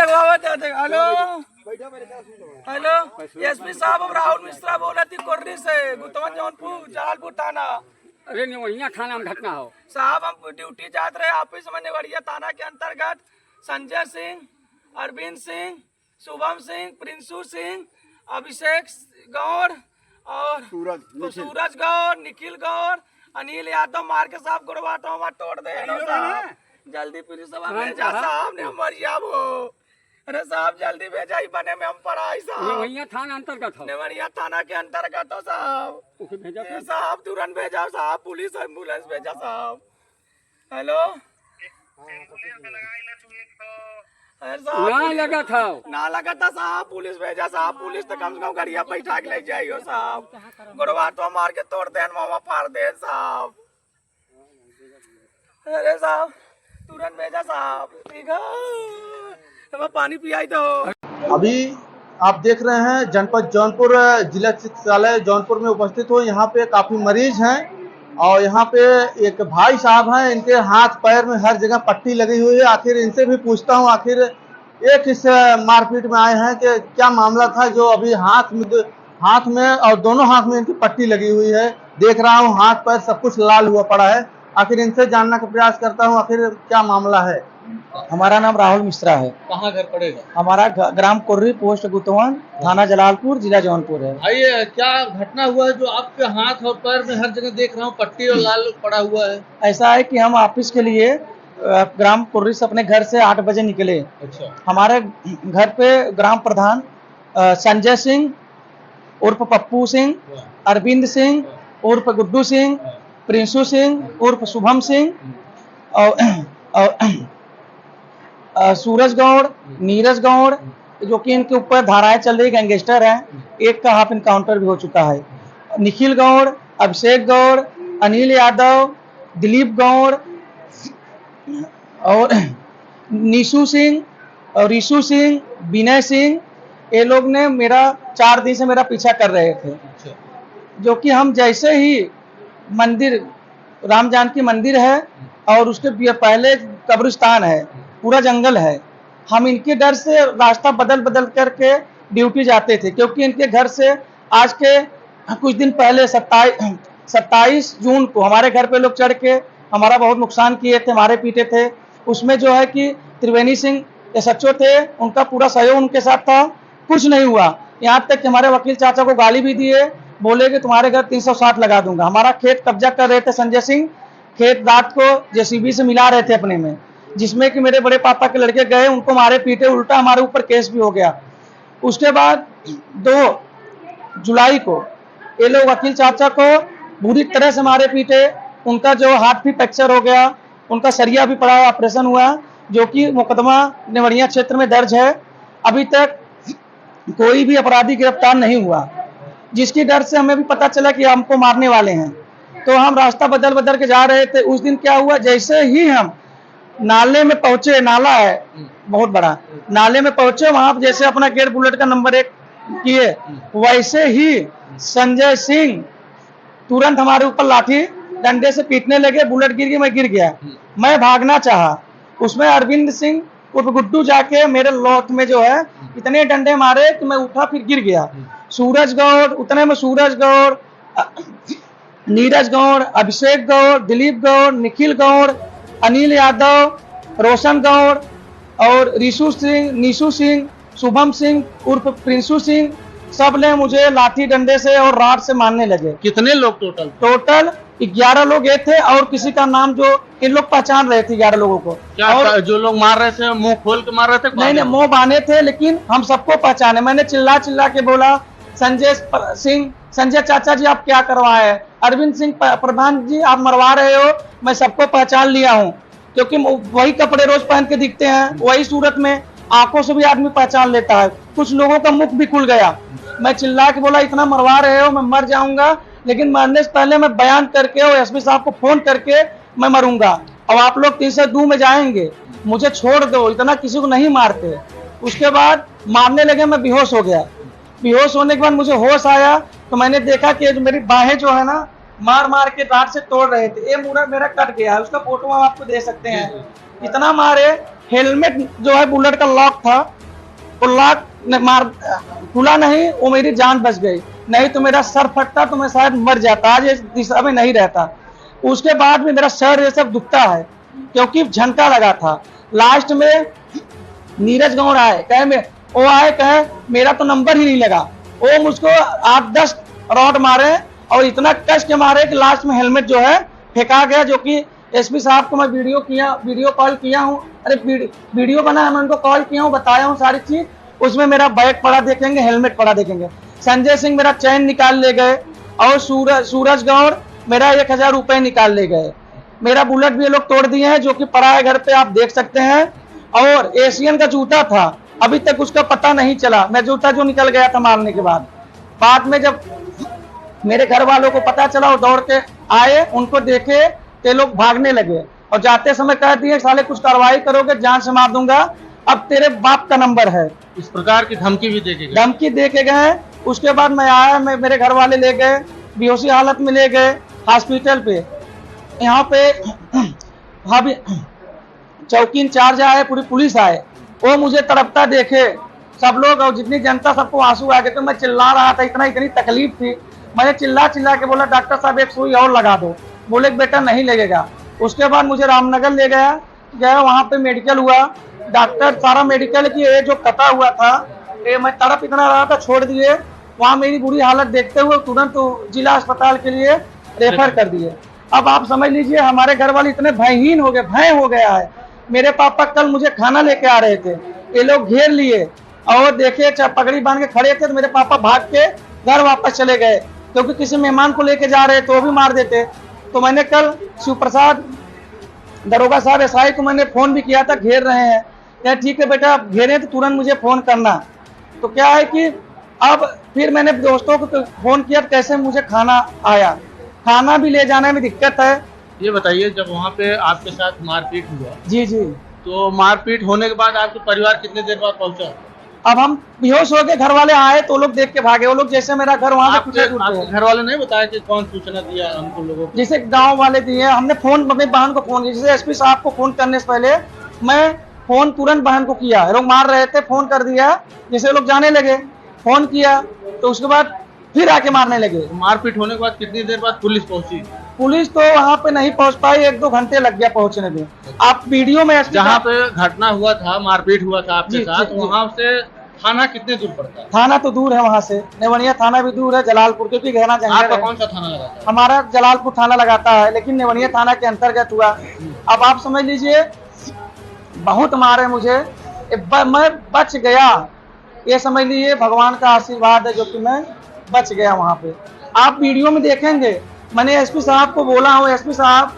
लगवावा दे। Hello hello SP साहब, हम राहुल मिश्रा बोले थी कोर्री से, गुतवन जौनपुर जलालपुर थाना। अरे नेवड़िया थाना में घटना हो साहब, हम ड्यूटी जाते रहे ऑफिस में नेवड़िया थाना के अंतर्गत। संजय सिंह, अरविंद सिंह, शुभम सिंह, प्रिंसू सिंह, अभिषेक गौड़ और सूरज गौड़, निखिल गौड़, अनिल यादव मार के साहब गुड़वाटो तोड़ दे। जल्दी पुलिस भेजा साहब ने मरिया वो। अरे साहब जल्दी भेजा, ही बने में हम पढ़ाई साहब। नेवड़िया थाना अंतर्गत हो? नेवड़िया थाना के अंतर्गत हो साहब। साहब तुरंत भेजा साहब, पुलिस एम्बुलेंस भेजा साहब। हेलो ना लगा था, ना लगा था साहब, पुलिस भेजा साहब। पुलिस तो कम से कम गाड़िया बैठा के ले जाइयो साहब। गुड़वा तो मार के तोड़ दे, मामा फाड़ दे साहब। अरे साहब तुरंत भेजा साहब। ठीक है, पानी पियाई दो। अभी आप देख रहे हैं जनपद जौनपुर जिला चिकित्सालय जौनपुर में उपस्थित हो। यहाँ पे काफी मरीज हैं और यहाँ पे एक भाई साहब हैं, इनके हाथ पैर में हर जगह पट्टी लगी हुई है। आखिर इनसे भी पूछता हूँ, आखिर ये किस मारपीट में आए हैं, कि क्या मामला था जो अभी हाथ में और दोनों हाथ में इनकी पट्टी लगी हुई है। देख रहा हूँ हाथ पैर सब कुछ लाल हुआ पड़ा है। आखिर इनसे जानने का प्रयास करता हूँ, आखिर क्या मामला है। हमारा नाम राहुल मिश्रा है। कहाँ घर पड़ेगा? हमारा ग्राम कोर्री, पोस्ट गुतवन, थाना जलालपुर, जिला जौनपुर है। आइए, क्या घटना हुआ है जो आपके हाथ और पैर में हर जगह देख रहा हूँ पट्टी और लाल पड़ा हुआ है? ऐसा है कि हम ऑफिस के लिए ग्राम कोर्री से अपने घर से 8 बजे निकले। अच्छा। हमारे घर पे ग्राम प्रधान संजय सिंह उर्फ पप्पू सिंह, अरविंद सिंह उर्फ गुड्डू सिंह, प्रिंसू सिंह उर्फ शुभम सिंह और सूरज गौड़, नीरज गौड़, जो कि इनके ऊपर धाराएं चल रही, गैंगस्टर हैं। एक का हाफ इनकाउंटर भी हो चुका है। निखिल गौड़, अभिषेक गौड़, अनिल यादव, दिलीप गौड़ और निशु सिंह और ऋषु सिंह, विनय सिंह, ये लोग ने मेरा 4 दिन से मेरा पीछा कर रहे थे। जो कि हम जैसे ही मंदिर, राम जानकी मंदिर है और उसके पहले कब्रिस्तान है, पूरा जंगल है, हम इनके डर से रास्ता बदल करके ड्यूटी जाते थे। क्योंकि इनके घर से आज के कुछ दिन पहले 27 जून को हमारे घर पे लोग चढ़ के हमारा बहुत नुकसान किए थे, मारे पीटे थे। उसमें जो है कि त्रिवेणी सिंह SHO थे, उनका पूरा सहयोग उनके साथ था। कुछ नहीं हुआ, यहाँ तक कि हमारे वकील चाचा को गाली भी दिए, बोले कि तुम्हारे घर 360 लगा दूंगा। हमारा खेत कब्जा कर रहे थे संजय सिंह, खेत रात को JCB से मिला रहे थे अपने में, जिसमें कि मेरे बड़े पापा के लड़के गए, उनको मारे पीटे, उल्टा हमारे ऊपर केस भी हो गया। उसके बाद 2 जुलाई को ये लोग वकील चाचा को बुरी तरह से मारे पीटे। उनका जो हाथ भी फ्रैक्चर हो गया, उनका सरिया भी पड़ा, ऑपरेशन हुआ, जो कि मुकदमा नेवड़िया क्षेत्र में दर्ज है। अभी तक कोई भी अपराधी गिरफ्तार नहीं हुआ, जिसकी डर से हमें भी पता चला कि हमको मारने वाले हैं। तो हम रास्ता बदल के जा रहे थे। उस दिन क्या हुआ, जैसे ही हम नाले में पहुंचे, नाला है बहुत बड़ा, नाले में पहुंचे, वहां जैसे अपना गेट बुलेट का नंबर 1 किए, वैसे ही संजय सिंह तुरंत हमारे ऊपर लाठी डंडे से पीटने लगे। बुलेट गिर गई, मैं गिर गया, मैं भागना चाहा। उसमें अरविंद सिंह उर्फ गुड्डू जाके मेरे लौट में जो है इतने डंडे मारे कि मैं उठा, फिर गिर गया। सूरज गौड़, उतने में सूरज गौड़, नीरज गौड़, अभिषेक गौड़, दिलीप गौड़, निखिल गौड़, अनिल यादव, रोशन गौड़ और ऋषु सिंह, निशु सिंह, शुभम सिंह उर्फ प्रिंसू सिंह, सब ने मुझे लाठी डंडे से और राड से मारने लगे। कितने लोग टोटल 11 लोग ये थे और किसी का नाम जो इन लोग पहचान रहे थे 11 लोगों को। क्या और जो लोग मार रहे थे मुंह खोल के मार रहे थे? नहीं, मुंह बांधे थे, लेकिन हम सबको पहचाने। मैंने चिल्ला के बोला, संजय सिंह, संजय चाचा जी आप क्या करवाए हैं? अरविंद सिंह प्रधान जी आप मरवा रहे हो। मैं सबको पहचान लिया हूँ, क्योंकि वही कपड़े रोज पहन के दिखते हैं, वही सूरत में, आंखों से भी आदमी पहचान लेता है। कुछ लोगों का मुख भी खुल गया। मैं चिल्ला के बोला, इतना मरवा रहे हो, मैं मर जाऊंगा, लेकिन मरने से पहले मैं बयान करके और एसपी साहब को फोन करके मैं मरूंगा। अब आप लोग 302 में जाएंगे, मुझे छोड़ दो, इतना किसी को नहीं मारते। उसके बाद मारने लगे, मैं बेहोश हो गया। बेहोश होने के बाद मुझे होश आया तो मैंने देखा कि मेरी बाहें जो है ना, मार के दांत से तोड़ रहे थे। ये मुड़ा मेरा कट गया है, उसका फोटो हम आपको दे सकते हैं। इतना मारे हेलमेट जो है बुलेट का लॉक था, वो लॉक मार खुला नहीं, वो मेरी जान बच गई, नहीं तो मेरा सर फटता तो मैं शायद मर जाता, आज इस दिशा में नहीं रहता। उसके बाद में मेरा सर ये सब दुखता है क्योंकि झनका लगा था। लास्ट में नीरज गौड़ आए, कहे मेरा तो नंबर ही नहीं लगा, वो मुझको 8-10 रॉड मारे और इतना कस के मारे कि लास्ट में हेलमेट जो है फेंका गया, जो कि एसपी साहब को मैं वीडियो कॉल किया हूँ, अरे वीडियो बना है, मैं उनको कॉल किया हूँ, बताया हूँ सारी चीज। उसमें मेरा बैग पड़ा देखेंगे, हेलमेट पड़ा देखेंगे। संजय सिंह मेरा चैन निकाल ले गए और सूरज गौड़ मेरा 1000 रुपए निकाल ले गए। मेरा बुलेट भी ये लोग तोड़ दिए हैं, जो कि पड़ा है घर पे, आप देख सकते हैं। और एशियन का जूता था, अभी तक उसका पता नहीं चला, मैं जूता जो निकल गया था मारने के बाद में जब मेरे घर वालों को पता चला, वो दौड़ के आए, उनको देखे ते लोग भागने लगे और जाते समय कह दिए साले कुछ कार्रवाई करोगे जान से मार दूंगा, अब तेरे बाप का नंबर है। इस प्रकार की धमकी भी दे के गए। उसके बाद मैं आया, मेरे घर वाले ले गए, बेहोशी हालत में ले गए हॉस्पिटल पे। यहाँ पे भाभी चौकी इंचार्ज आए, पूरी पुलिस आए, वो मुझे तड़पता देखे सब लोग और जितनी जनता, सबको आंसू आ गए। तो मैं चिल्ला रहा था, इतनी तकलीफ थी, मैंने चिल्ला के बोला डॉक्टर साहब एक सुई और लगा दो, बोले बेटा नहीं लगेगा। उसके बाद मुझे रामनगर ले गया, वहाँ पे मेडिकल हुआ, डॉक्टर सारा मेडिकल की ये जो कटा हुआ था, ये मैं तड़प इतना रहा था, छोड़ दिए। वहाँ मेरी बुरी हालत देखते हुए तुरंत जिला अस्पताल के लिए रेफर कर दिए। अब आप समझ लीजिए हमारे घर वाले इतने भयहीन हो गए, भय हो गया है। मेरे पापा कल मुझे खाना लेके आ रहे थे, ये लोग घेर लिए और देखे पगड़ी बांध के खड़े थे, तो मेरे पापा भाग के घर वापस चले गए, क्योंकि किसी मेहमान को लेके जा रहे तो वो भी मार देते। तो मैंने कल शिव प्रसाद दरोगा साहब एसआई को मैंने फोन भी किया था, घेर रहे हैं, क्या ठीक है बेटा आप घेरे तो तुरंत मुझे फोन करना। तो क्या है कि अब फिर मैंने दोस्तों को फोन किया, कैसे मुझे खाना आया, खाना भी ले जाने में दिक्कत है। ये बताइए, जब वहाँ पे आपके साथ मारपीट हुआ, जी, तो मारपीट होने के बाद आपके परिवार कितने देर बाद पहुंचा? अब हम बेहोश हो गए, घर वाले आए तो लोग देख के भागे, वो लोग जैसे मेरा घर वहाँ से आपके घर वाले नहीं बताया कि कौन सूचना दिया हमको लोगों को? जैसे गांव वाले दिए, हमने फोन अपनी बहन को फोन किया, जैसे एसपी साहब को फोन करने से पहले मैं फोन तुरंत बहन को किया, लोग मार रहे थे, फोन कर दिया, जैसे लोग जाने लगे फोन किया, तो उसके बाद फिर आके मारने लगे। मारपीट होने के बाद कितनी देर बाद पुलिस पहुंची? पुलिस तो वहाँ पे नहीं पहुंच पाई, 1-2 घंटे लग गया पहुंचने में। आप वीडियो में जहाँ पे घटना हुआ था, मारपीट हुआ था आपके साथ, वहाँ से थाना कितने दूर पड़ता है? थाना तो दूर है, वहाँ से नेवनिया थाना भी दूर है, जलालपुर के भी गहना जंगल। आपका कौन सा थाना लगाता है? हमारा जलालपुर थाना लगाता है, लेकिन नेवनिया थाना के अंतर्गत हुआ। अब आप समझ लीजिए बहुत मारे मुझे, मैं बच गया, ये समझ लीजिए भगवान का आशीर्वाद है जो कि मैं बच गया। वहाँ पे आप वीडियो में देखेंगे, मैंने एसपी साहब को बोला हूँ, एसपी साहब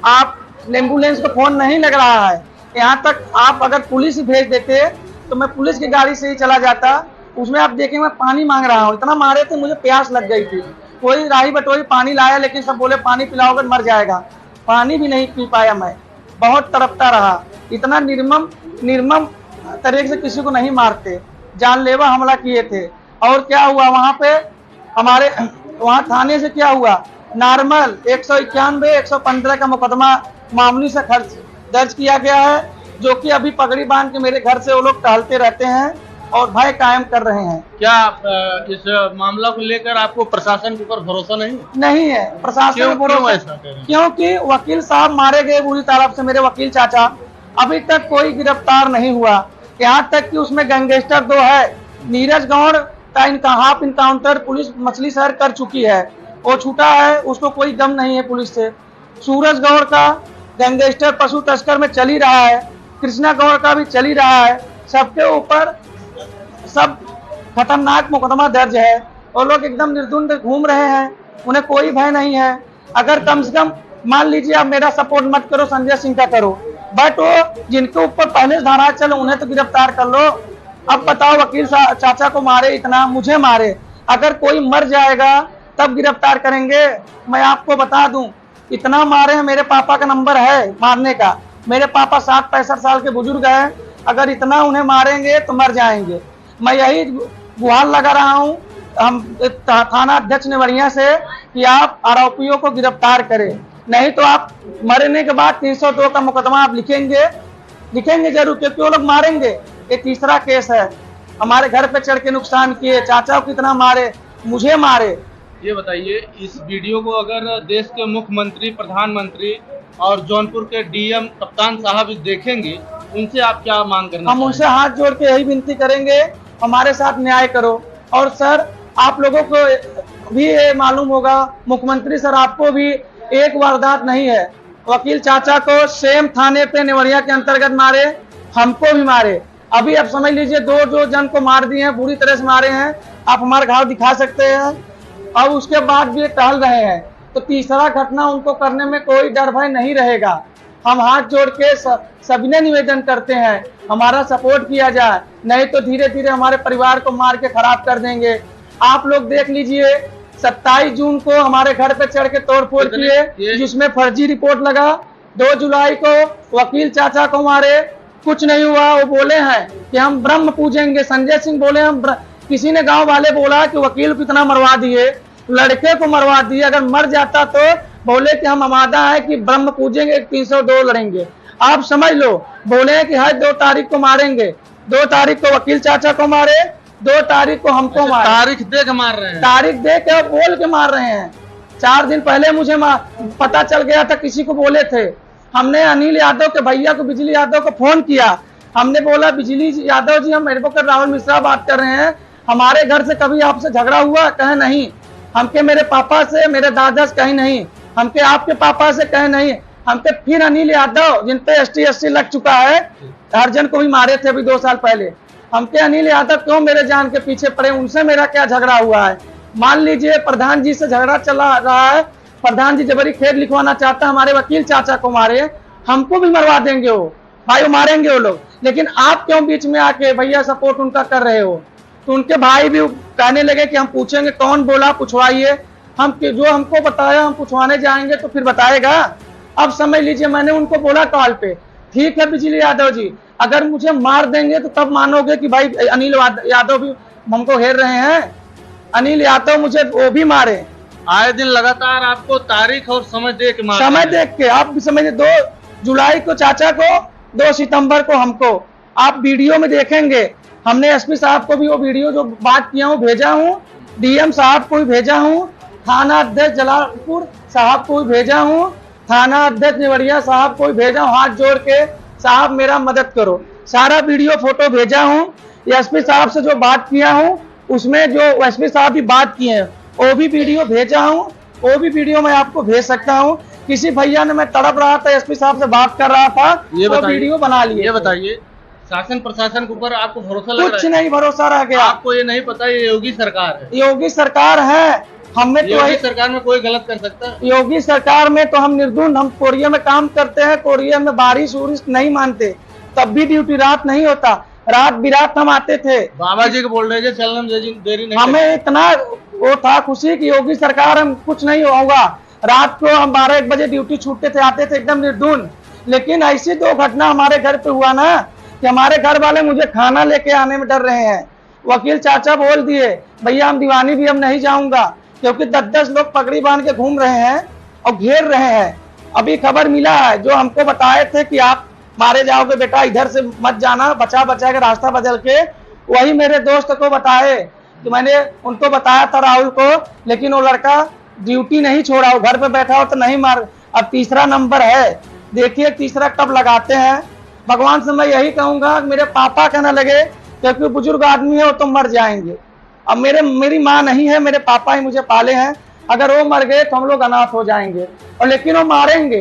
आप एम्बुलेंस को फोन नहीं लग रहा है, यहाँ तक आप अगर पुलिस भेज देते तो मैं पुलिस की गाड़ी से ही चला जाता। उसमें आप देखेंगे मैं पानी मांग रहा हूँ, इतना मारे थे मुझे प्यास लग गई थी, कोई राही बटोरी पानी लाया, लेकिन सब बोले पानी पिलाओगे मर जाएगा, पानी भी नहीं पी पाया, मैं बहुत तड़पता रहा। इतना निर्मम तरीके से किसी को नहीं मारते, जानलेवा हमला किए थे। और क्या हुआ वहाँ पे, हमारे वहाँ थाने से क्या हुआ, नॉर्मल 191, 115 का मुकदमा मामूली से खर्च दर्ज किया गया है, जो कि अभी पगड़ी बांध के मेरे घर से वो लोग टहलते रहते हैं और भय कायम कर रहे हैं। क्या इस मामला को लेकर आपको प्रशासन के ऊपर भरोसा नहीं है? प्रशासन को भरोसा, क्योंकि वकील साहब मारे गए बुरी तरफ से, मेरे वकील चाचा, अभी तक कोई गिरफ्तार नहीं हुआ। यहाँ तक कि उसमें गैंगस्टर 2 है, नीरज गौड़ का हाफ इनकाउंटर पुलिस मछली शहर कर चुकी है, वो छूटा है, उसको कोई गम नहीं है पुलिस से। सूरज गौड़ का गैंगस्टर पशु तस्कर में चल ही रहा है, कृष्णा गौड़ का भी चल ही रहा है, सबके ऊपर सब खतरनाक मुकदमा दर्ज है, और लोग एकदम निर्दुंद घूम रहे हैं, उन्हें कोई भय नहीं है। अगर कम से कम मान लीजिए आप मेरा सपोर्ट मत करो, संजय सिंह का करो, बट वो जिनके ऊपर पहले धारा चलो उन्हें तो गिरफ्तार कर लो। अब बताओ वकील चाचा को मारे इतना, मुझे मारे, अगर कोई मर जाएगा तब गिरफ्तार करेंगे। मैं आपको बता दूं इतना मारे हैं, मेरे पापा का नंबर है मारने का, मेरे पापा 60-65 साल के बुजुर्ग हैं, अगर इतना उन्हें मारेंगे तो मर जाएंगे। मैं यही गुहार लगा रहा हूँ हम थाना अध्यक्ष नेवरिया से कि आप आरोपियों को गिरफ्तार करें, नहीं तो आप मरने के बाद 302 का मुकदमा आप लिखेंगे, लिखेंगे जरूर, क्योंकि वो लोग मारेंगे। ये तीसरा केस है, हमारे घर पे चढ़ के नुकसान किए, चाचा को कितना मारे, मुझे मारे। ये बताइए, इस वीडियो को अगर देश के मुख्यमंत्री, प्रधानमंत्री और जौनपुर के डीएम कप्तान साहब देखेंगे, उनसे आप क्या मांग करना हम उनसे हाथ जोड़ के यही विनती करेंगे, हमारे साथ न्याय करो। और सर, आप लोगों को भी ये मालूम होगा, मुख्यमंत्री सर, आपको भी एक वारदात नहीं है, वकील चाचा को सेम थाने पे नेवरिया के अंतर्गत मारे, हमको भी मारे। अभी आप समझ लीजिए, दो जन को मार दिए हैं, बुरी तरह से मारे हैं। आप हमारे घाव दिखा सकते हैं, और उसके बाद भी टहल रहे हैं। तो तीसरा घटना उनको करने में कोई डर भय नहीं रहेगा। हम हाथ जोड़ के सभी ने निवेदन करते हैं, हमारा सपोर्ट किया जाए, नहीं तो धीरे धीरे हमारे परिवार को मार के खराब कर देंगे। आप लोग देख लीजिए, 27 जून को हमारे घर पे चढ़ के तोड़फोड़ किए, जिसमें फर्जी रिपोर्ट लगा। 2 जुलाई को वकील चाचा को मारे, कुछ नहीं हुआ। वो बोले हैं कि हम ब्रह्म पूजेंगे, संजय सिंह बोले हम किसी ने, गांव वाले बोला कि वकील को कितना मरवा दिए, लड़के को मरवा दिए, अगर मर जाता तो बोले कि हम आमादा है कि ब्रह्म पूजेंगे, 302 लड़ेंगे। आप समझ लो, बोले कि हर 2 तारीख को मारेंगे, 2 तारीख को वकील चाचा को मारे, 2 तारीख को हमको मारे। तारीख दे के मार रहे हैं, तारीख दे के बोल के मार रहे हैं। 4 दिन पहले मुझे पता चल गया था, किसी को बोले थे। हमने अनिल यादव के भैया को, बिजली यादव को फोन किया, हमने बोला बिजली यादव जी, हम एडवोकेट राहुल मिश्रा बात कर रहे हैं, हमारे घर से कभी आपसे झगड़ा हुआ? कहे नहीं। हमके मेरे पापा से, मेरे दादा से कहीं नहीं, हमके आपके पापा से कहे नहीं। हमके फिर अनिल यादव, जिन पे ST लग चुका है, अर्जन को भी मारे थे अभी 2 साल पहले, हमके अनिल यादव क्यों मेरे जान के पीछे पड़े? उनसे मेरा क्या झगड़ा हुआ है? मान लीजिए प्रधान जी से झगड़ा चला रहा है, प्रधान जी जबरी खेत लिखवाना चाहता है, हमारे वकील चाचा को मारे, हमको भी मरवा देंगे वो भाई, वो मारेंगे वो लोग। लेकिन आप क्यों बीच में आके भैया सपोर्ट उनका कर रहे हो? तो उनके भाई भी कहने लगे कि हम पूछेंगे, कौन बोला, पूछवाइए। हम जो हमको बताया, हम पूछवाने जाएंगे तो फिर बताएगा। अब समझ लीजिए, मैंने उनको बोला कॉल पे, ठीक है बिजली यादव जी, अगर मुझे मार देंगे तो तब मानोगे कि भाई अनिल यादव भी हमको घेर रहे हैं। अनिल यादव मुझे वो भी मारे। आए दिन लगातार आपको तारीख और समय देख के समय देख के, आप भी समझिए, 2 जुलाई को चाचा को, 2 सितंबर को हमको। आप वीडियो में देखेंगे, हमने SP साहब को भी वो वीडियो जो बात किया हूँ भेजा हूँ, DM साहब को भी भेजा हूँ, थाना अध्यक्ष जलालपुर साहब को भी भेजा हूँ, थाना अध्यक्ष नेवरिया साहब को भी भेजा हूँ, हाथ जोड़ के साहब मेरा मदद करो। सारा वीडियो फोटो भेजा हूँ। SP साहब से जो बात किया हूँ, उसमें जो SP साहब भी बात किए हैं, वो भी वीडियो भेजा हूँ, वो भी वीडियो मैं आपको भेज सकता हूँ। किसी भैया ने, मैं तड़प रहा था, SP साहब से बात कर रहा था, वो वीडियो बना लिए। ये बताइए, शासन प्रशासन के ऊपर आपको भरोसा लग रहा है? कुछ नहीं भरोसा रह गया। आपको ये नहीं पता ये योगी सरकार है? योगी सरकार है, हमें तो योगी सरकार में कोई गलत कर सकता है? योगी सरकार में तो हम निर्दुन, हम कोरिया में काम करते हैं, कोरिया में बारिश उरिश नहीं मानते, तब भी ड्यूटी रात नहीं होता, रात बिरात हम आते थे। बाबा जी को बोल रहे थे चलने में देरी नहीं, हमें इतना वो था खुशी कि योगी सरकार, हम कुछ नहीं होगा। रात को हम 12-1 बजे ड्यूटी छूटते थे, आते थे एकदम निर्दुन। लेकिन ऐसी 2 घटना हमारे घर पे हुआ ना, कि हमारे घर वाले मुझे खाना लेके आने में डर रहे हैं। वकील चाचा बोल दिए, भैया हम दीवानी भी हम नहीं जाऊंगा, क्योंकि 10-10 लोग पगड़ी बांध के घूम रहे हैं और घेर रहे हैं। अभी खबर मिला है, जो हमको बताए थे कि आप मारे जाओगे बेटा, इधर से मत जाना, बचा बचा के रास्ता बदल के, वही मेरे दोस्त को बताए। कि मैंने उनको बताया था राहुल को, लेकिन वो लड़का ड्यूटी नहीं छोड़ा, वो घर पे बैठा हो तो नहीं मार। अब तीसरा नंबर है, देखिए तीसरा कब लगाते हैं। भगवान से मैं यही कहूंगा, मेरे पापा कहने लगे, क्योंकि बुजुर्ग आदमी है, वो तो मर जाएंगे। अब मेरी माँ नहीं है, मेरे पापा ही मुझे पाले हैं, अगर वो मर गए तो हम लोग अनाथ हो जाएंगे। और लेकिन वो मारेंगे,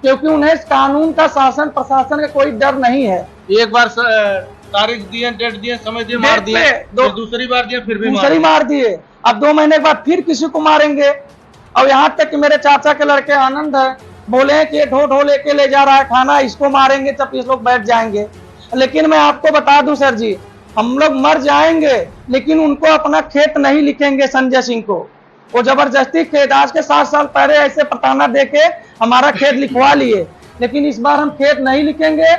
क्योंकि उन्हें कानून का, शासन प्रशासन का कोई डर नहीं है। एक बार तारीख दिए, डेट दिए, समय दिए, मार दिए, दूसरी बार दिए, फिर भी मार दिए। अब 2 महीने के बाद फिर किसी को मारेंगे। और यहाँ तक कि मेरे चाचा के लड़के आनंद है, बोले हैं कि ढो लेके ले जा रहा है खाना, इसको मारेंगे तब इस लोग बैठ जाएंगे। लेकिन मैं आपको बता दूं सर जी, हम लोग मर जाएंगे, लेकिन उनको अपना खेत नहीं लिखेंगे। संजय सिंह को वो जबरदस्ती खेत, आज के 7 साल पहले ऐसे पताना देके हमारा खेत लिखवा लिए, लेकिन इस बार हम खेत नहीं लिखेंगे।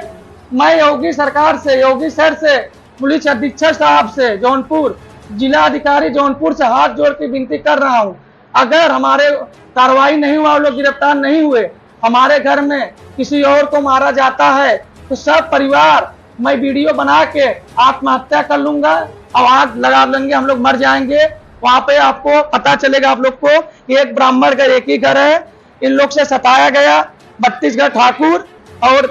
मैं योगी सरकार से, योगी सर से, पुलिस अधीक्षक साहब से, जौनपुर जिला अधिकारी जौनपुर से हाथ जोड़ के विनती कर रहा हूँ, अगर हमारे कार्रवाई नहीं हुआ, लोग गिरफ्तार नहीं हुए, हमारे घर में किसी और को मारा जाता है, तो सब परिवार मैं वीडियो बना के आत्महत्या कर लूंगा, आवाज लगा लेंगे, हम लोग मर जाएंगे। वहां पे आपको पता चलेगा आप लोग को कि एक ब्राह्मण का एक ही घर है, इन लोग से सताया गया, 32 घर ठाकुर और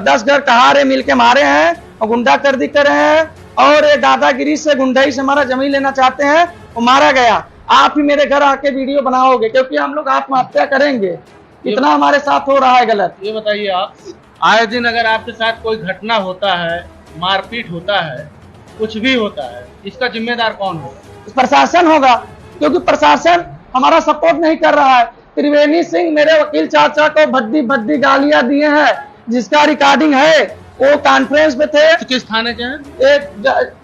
10 घर कहारे मिलके मारे हैं और गुंडागर्दी कर रहे हैं, और ये दादागिरी से गुंडाई से हमारा जमीन लेना चाहते हैं, वो मारा गया। आप ही मेरे घर आके वीडियो बनाओगे क्योंकि हम लोग आत्महत्या करेंगे, इतना हमारे साथ हो रहा है गलत। ये बताइए आप, आए दिन अगर आपके साथ कोई घटना होता है, मारपीट होता है, कुछ भी होता है, इसका जिम्मेदार कौन होगा? प्रशासन होगा, क्योंकि प्रशासन हमारा सपोर्ट नहीं कर रहा है। त्रिवेणी सिंह मेरे वकील चाचा को भद्दी भद्दी गालियां दिए हैं, जिसका रिकॉर्डिंग है। वो कॉन्फ्रेंस में थे। तो किस थाने के हैं?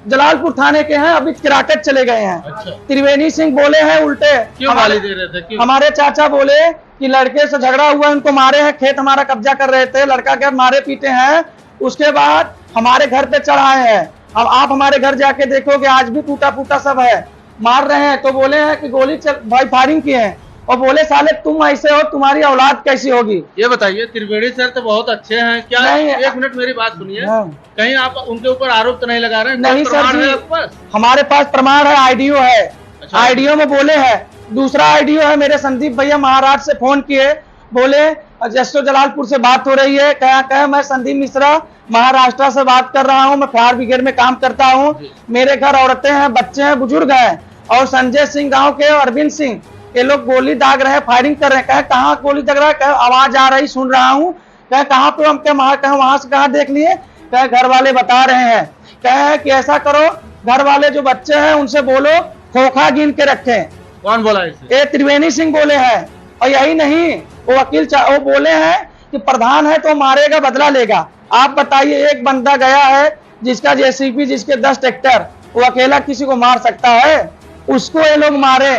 जलालपुर थाने के हैं, अभी किराकत चले गए हैं। अच्छा। त्रिवेणी सिंह बोले हैं उल्टे, क्यों गाली दे रहे थे? क्यों? हमारे चाचा बोले कि लड़के से झगड़ा हुआ, उनको मारे हैं, खेत हमारा कब्जा कर रहे थे, लड़का के मारे पीटे हैं, उसके बाद हमारे घर पे चढ़ाए हैं। अब आप हमारे घर जाके देखोगे, आज भी टूटा फूटा सब है, मार रहे हैं। तो बोले हैं कि गोली भाई फायरिंग किए हैं, और बोले साले तुम ऐसे हो, तुम्हारी औलाद कैसी होगी। ये बताइए, त्रिवेणी सर तो बहुत अच्छे हैं क्या? नहीं, एक मिनट मेरी बात सुनिए। हाँ। कहीं आप उनके ऊपर आरोप तो नहीं लगा रहे हैं? नहीं कोई प्रमाण सर जी, है आपके पास? हमारे पास प्रमाण है, आईडियो है। अच्छा। आईडियो में बोले हैं। दूसरा आईडियो है, मेरे संदीप भैया महाराज से फोन किए, बोले जसो जलालपुर से बात हो रही है, कहा मैं संदीप मिश्रा महाराष्ट्र से बात कर रहा हूँ, मैं फायर ब्रिगेड में काम करता हूँ, मेरे घर औरतें हैं, बच्चे हैं, बुजुर्ग हैं, और संजय सिंह गांव के और अरविंद सिंह ये लोग गोली दाग रहे हैं, फायरिंग कर रहे हैं। कहे कहाँ गोली दाग रहा है? कहे आवाज आ रही, सुन रहा हूँ। कहे कहाँ पे? हम कहे वहां से कहाँ देख लिए? कहे घर वाले बता रहे हैं। कहे कि ऐसा करो, घर वाले जो बच्चे हैं उनसे बोलो खोखा गिन के रखें। कौन बोला इसे? ये त्रिवेणी सिंह बोले हैं। और यही नहीं, वो वकील वो बोले हैं कि प्रधान है तो मारेगा, बदला लेगा। आप बताइए, एक बंदा गया है जिसका जेसीबी, जिसके 10 ट्रैक्टर, वो अकेला किसी को मार सकता है? उसको ये लोग मारे,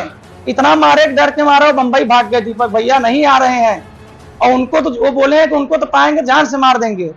इतना मारे, डर के मारा, बंबई भाग गए। दीपक भैया नहीं आ रहे हैं, और उनको तो वो बोले हैं कि उनको तो पाएंगे, जान से मार देंगे।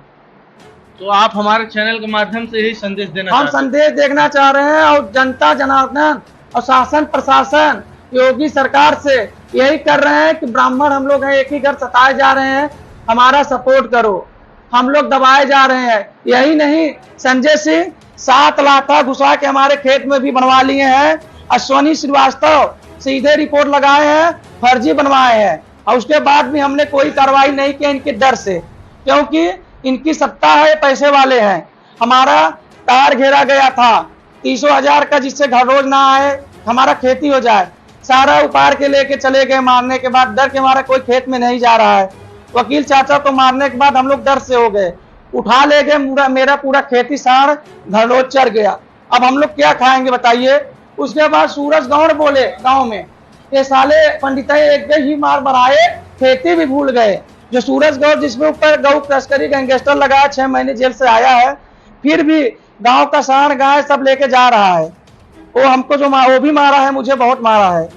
तो आप हमारे चैनल के माध्यम से ही संदेश देना हम संदेश देखना चाह रहे हैं, और जनता जनार्दन और शासन प्रशासन योगी सरकार से यही कर रहे हैं कि ब्राह्मण हम लोग हैं, एक ही घर सताए जा रहे हैं, हमारा सपोर्ट करो, हम लोग दबाए जा रहे हैं। यही नहीं, संजय सिंह 7 लाख घुसा के हमारे खेत में भी बनवा लिए हैं। अश्वनी श्रीवास्तव सीधे रिपोर्ट लगाए हैं, फर्जी बनवाए हैं, और उसके बाद भी हमने कोई कार्रवाई नहीं की इनके डर से, क्योंकि इनकी सत्ता है, पैसे वाले हैं। हमारा तार घेरा गया था 30,000 का, जिससे घर रोज ना आए, हमारा खेती हो जाए, सारा उपार के लेके चले गए। मारने के बाद डर के हमारा कोई खेत में नहीं जा रहा है। वकील चाचा को मारने के बाद हम लोग डर से हो गए, उठा ले गए, मेरा पूरा खेती साड़ घर रोज चढ़ गया। अब हम लोग क्या खाएंगे बताइए। उसके बाद सूरज गौड़ बोले गांव में, ये साले पंडित एक ही मार मराए, खेती भी भूल गए। जो सूरज गौड़ जिसमें ऊपर गौ तस्करी गैंगस्टर लगाया, 6 महीने जेल से आया है, फिर भी गांव का सांड गाय सब लेके जा रहा है। वो हमको जो वो भी मारा है, मुझे बहुत मारा है।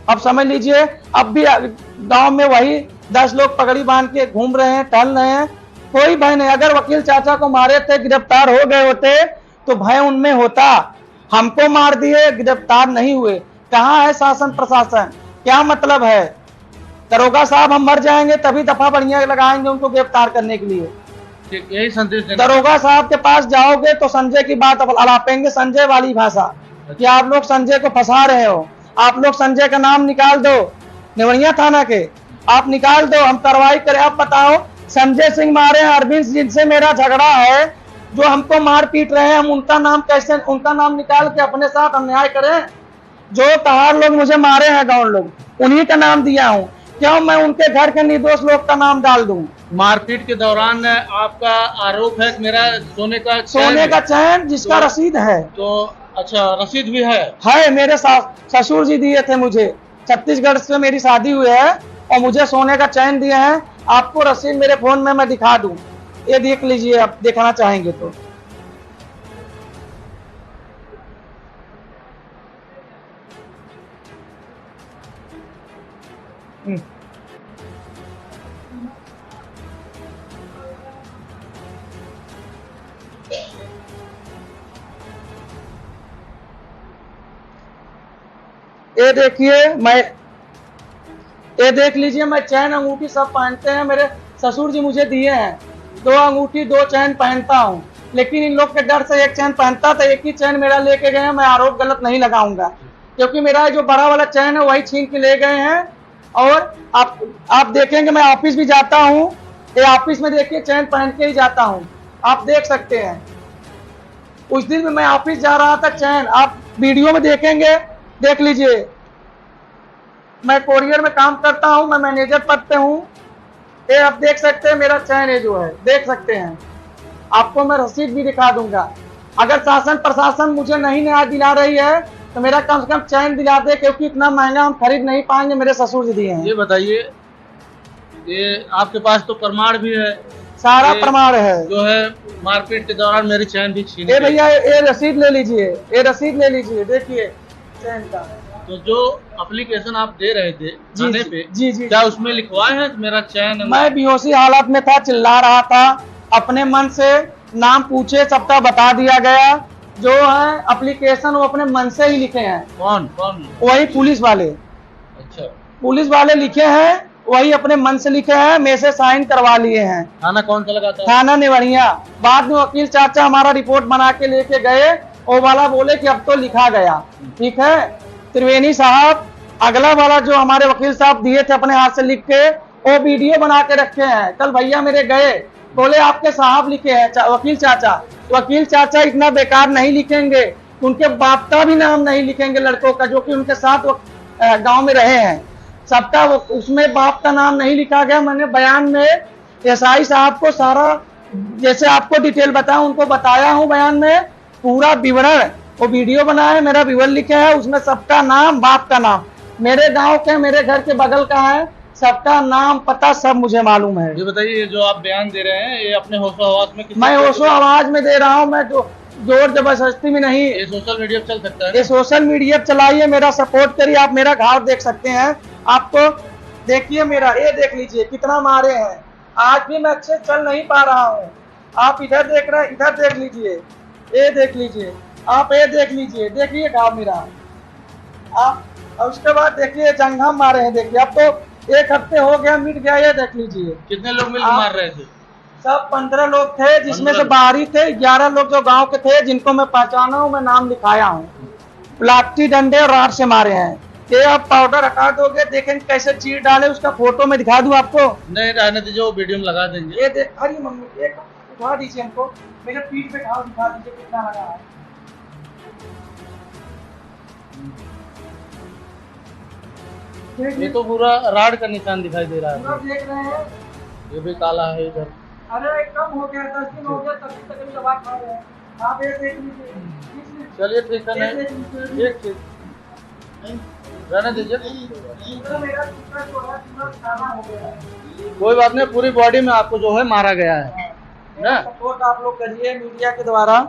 अब समझ लीजिए, अब भी गांव में वही 10 लोग पगड़ी बांध के घूम रहे हैं, टहल रहे हैं, कोई भय नहीं। अगर वकील चाचा को मारे थे, गिरफ्तार हो गए होते तो भय उनमें होता। हमको मार दिए, गिरफ्तार नहीं हुए, कहाँ है शासन प्रशासन? क्या मतलब है? दरोगा साहब हम मर जाएंगे तभी दफा बढ़िया लगाएंगे उनको गिरफ्तार करने के लिए। यही संदेश दरोगा साहब के पास जाओगे तो संजय की बात अलापेंगे, संजय वाली भाषा, कि आप लोग संजय को फंसा रहे हो। आप लोग संजय का नाम निकाल दो, नेवरिया थाना के आप निकाल दो, हम कार्रवाई करें। आप बताओ, संजय सिंह मारे हैं, अरविंद जिनसे मेरा झगड़ा है, जो हमको मार पीट रहे हैं, हम उनका नाम कैसे, उनका नाम निकाल के अपने साथ अन्याय करें? जो तहार लोग मुझे मारे हैं, गाँव लोग, उन्हीं का नाम दिया हूँ, क्यों मैं उनके घर के निर्दोष लोग का नाम डाल दूं? मारपीट के दौरान आपका आरोप है कि मेरा सोने का चैन जिसका रसीद है। तो अच्छा, रसीद भी है? मेरे ससुर जी दिए थे मुझे, छत्तीसगढ़ से मेरी शादी हुई है, और मुझे सोने का चैन दिए हैं। आपको रसीद मेरे फोन में मैं दिखा दूं, ये देख लीजिए, आप देखना चाहेंगे तो। ये देखिए, ये देख लीजिए, मैं चैन अंगूठी सब पहनते हैं, मेरे ससुर जी मुझे दिए हैं। 2 अंगूठी 2 चैन पहनता हूँ, लेकिन इन लोग के डर से एक चैन पहनता था, एक ही चैन मेरा लेके गए हैं। मैं आरोप गलत नहीं लगाऊंगा, क्योंकि मेरा जो बड़ा वाला चैन है वही छीन के ले गए हैं। और आप देखेंगे मैं ऑफिस भी जाता हूँ, ये ऑफिस में देखिए चैन पहन के ही जाता हूँ, आप देख सकते हैं। उस दिन में मैं ऑफिस जा रहा था, चैन आप वीडियो में देखेंगे, देख लीजिए। मैं कोरियर में काम करता हूँ, मैं मैनेजर पद पे हूँ। ये आप देख सकते हैं मेरा चैन है जो है, देख सकते हैं। आपको मैं रसीद भी दिखा दूंगा। अगर शासन प्रशासन मुझे नहीं न्याय दिला रही है तो मेरा कम से कम चैन दिला दे, क्योंकि इतना महंगा हम खरीद नहीं पाएंगे, मेरे ससुर जी दिए हैं। ये बताइए, ये आपके पास तो प्रमाण भी है, सारा प्रमाण है जो है मारपीट के दौरान मेरी चैन भी छीनी ये गई। भैया ये रसीद ले लीजिए, ये रसीद ले लीजिए, देखिए चैन का। तो जो एप्लीकेशन आप दे रहे थे थाने पे, जी क्या उसमें लिखवाए हैं कि मेरा चैन? मैं बेहोशी हालत में था, चिल्ला रहा था, अपने मन से नाम पूछे सबका बता दिया गया। जो है एप्लीकेशन वो अपने मन से ही लिखे हैं। कौन कौन? वही पुलिस वाले, अच्छा, पुलिस वाले लिखे हैं, वही अपने मन से लिखे हैं, मेरे से साइन करवा लिए हैं। थाना कौन सा लगाता है? थाना नेवढ़िया। बाद में वकील चाचा हमारा रिपोर्ट बना के लेके गए, वो वाला बोले कि अब तो लिखा गया। ठीक है, त्रिवेणी साहब अगला वाला जो हमारे वकील साहब दिए थे अपने हाथ से लिख के, वो वीडियो बना के रखे हैं। कल भैया मेरे गए, बोले आपके साहब लिखे हैं, वकील चाचा। वकील चाचा इतना बेकार नहीं लिखेंगे, उनके बाप का भी नाम नहीं लिखेंगे लड़कों का, जो कि उनके साथ गांव में रहे हैं, सबका उसमें बाप का नाम नहीं लिखा गया। मैंने बयान में एसआई साहब को सारा जैसे आपको डिटेल बताया उनको बताया हूँ, बयान में पूरा विवरण, वो वीडियो बनाया है, मेरा विवरण लिखा है, उसमें सबका नाम, बाप का नाम, मेरे गांव के, मेरे घर के बगल का है, सबका नाम पता सब मुझे मालूम है। ये बताइए, ये जो आप बयान दे रहे हैं, ये अपने होशो आवाज में मैं होशो आवाज में दे रहा हूँ, मैं जोर जबरदस्ती में नहीं। ये सोशल मीडिया पे चल सकता है? ये सोशल मीडिया पे चलाइए, मेरा सपोर्ट करिए। आप मेरा घाव देख सकते हैं, आपको देखिए मेरा, ये देख लीजिए कितना मारे हैं। आज भी मैं अच्छे चल नहीं पा रहा हूँ। आप इधर देख रहे हैं, इधर देख लीजिए, ये देख लीजिए, आप ये देख लीजिए, देखिए घाव मेरा। आप और उसके बाद देखिए जंघम मारे हैं, देखिए अब तो 1 हफ्ते हो गया, मिट गया, ये देख लीजिए। कितने लोग मिलकर मार रहे थे? सब 15 लोग थे, जिसमें से बाहरी थे 11 लोग जो गांव के थे, जिनको मैं पहचाना हूँ, मैं नाम लिखाया हूँ। लाठी डंडे और राड से मारे हैं। ये आप पाउडर हटा दोगे, देखें कैसे चीर डाले, उसका फोटो में दिखा दूं आपको। नहीं, रहने दीजिए, वो वीडियो में लगा देंगे। ये देख, अरे मम्मी एक उठा दीजिए हमको, मेरे पीठ पे घाव दिखा दीजिए कितना लगा है। ये तो पूरा राड का निशान दिखाई दे रहा पूरा है। देख रहे हैं, ये भी काला है इधर। अरे कम हो गया, 10 दिन हो गया, तभी तक दवा खा रहे हैं। आप ये देख लीजिए, चलिए ठीक है, ये नहीं देख लीजिए, ठीक रहने दीजिए, पूरा मेरा टुकड़ा जो है पूरा खाना हो गया है। कोई बात नहीं। पूरी बॉडी में आपको जो है मारा गया है ना। सपोर्ट आप लोग करिए, मीडिया के द्वारा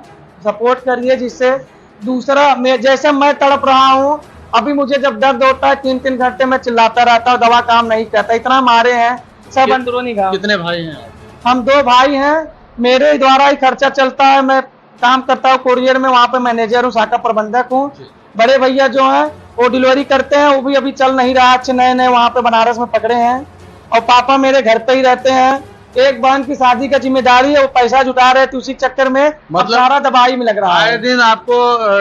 सपोर्ट करिए, जिससे दूसरा जैसे मैं तड़प रहा हूँ, अभी मुझे जब दर्द होता है 3-3 घंटे में चिल्लाता रहता हूँ, दवा काम नहीं करता, इतना मारे हैं सब अंदरूनी घाव। कितने भाई हैं? हम 2 भाई हैं, मेरे द्वारा ही खर्चा चलता है। मैं काम करता हूँ कोरियर में, वहाँ पे मैनेजर हूँ, शाखा प्रबंधक हूँ। बड़े भैया जो हैं वो डिलीवरी करते हैं, वो भी अभी चल नहीं रहा, अच्छे नए वहाँ पे बनारस में पकड़े हैं। और पापा मेरे घर पे ही रहते हैं। एक बहन की शादी का जिम्मेदारी है, वो पैसा जुटा रहे थे, उसी चक्कर में मतलब सारा दवाई में लग रहा है। आए दिन आपको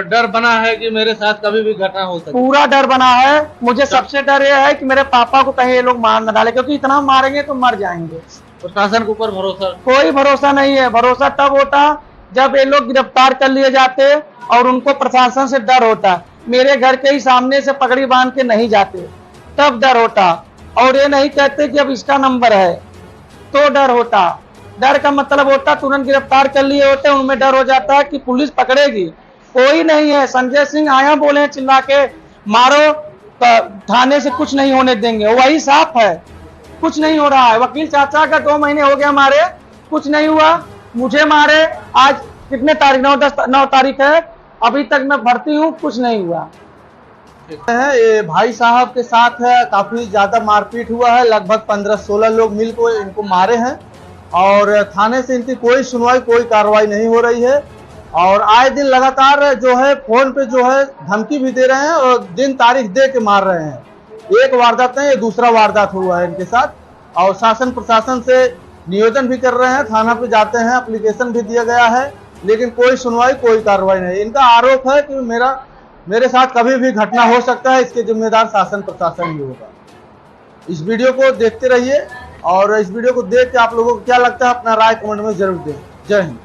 डर बना है कि मेरे साथ कभी भी घटना हो सकती है? पूरा डर बना है मुझे। सबसे डर ये है कि मेरे पापा को कहीं ये लोग मार न डाले, क्योंकि इतना मारेंगे तो मर जाएंगे। प्रशासन के ऊपर भरोसा? कोई भरोसा नहीं है। भरोसा तब होता जब ये लोग गिरफ्तार कर लिए जाते और उनको प्रशासन से डर होता। मेरे घर के ही सामने से पगड़ी बांध के नहीं जाते, तब डर होता। और ये नहीं कहते कि अब इसका नंबर है, तो डर होता। डर का मतलब होता तुरंत गिरफ्तार कर लिए होते, उनमें डर हो जाता है कि पुलिस पकड़ेगी। कोई नहीं है। संजय सिंह आया बोले चिल्ला के मारो, थाने से कुछ नहीं होने देंगे, वही साफ है, कुछ नहीं हो रहा है। वकील चाचा का 2 महीने हो गया मारे, कुछ नहीं हुआ। मुझे मारे, आज कितने तारीख, 9 तारीख है, अभी तक मैं भर्ती हूँ, कुछ नहीं हुआ है। ये भाई साहब के साथ है, काफी ज्यादा मारपीट हुआ है, लगभग 15-16 लोग मिलकर इनको मारे हैं और थाने से इनकी कोई सुनवाई, कोई कार्रवाई नहीं हो रही है। और आए दिन लगातार जो है फोन पे जो है धमकी भी दे रहे हैं और दिन तारीख दे के मार रहे हैं। एक वारदात नहीं, ये दूसरा वारदात हुआ है इनके साथ। और शासन प्रशासन से निवेदन भी कर रहे हैं, थाना पे जाते हैं, एप्लीकेशन भी दिया गया है, लेकिन कोई सुनवाई, कोई कार्रवाई नहीं। इनका आरोप है कि मेरे साथ कभी भी घटना हो सकता है, इसके जिम्मेदार शासन प्रशासन ही होगा। इस वीडियो को देखते रहिए और इस वीडियो को देख के आप लोगों को क्या लगता है अपना राय कमेंट में जरूर दें। जय हिंद।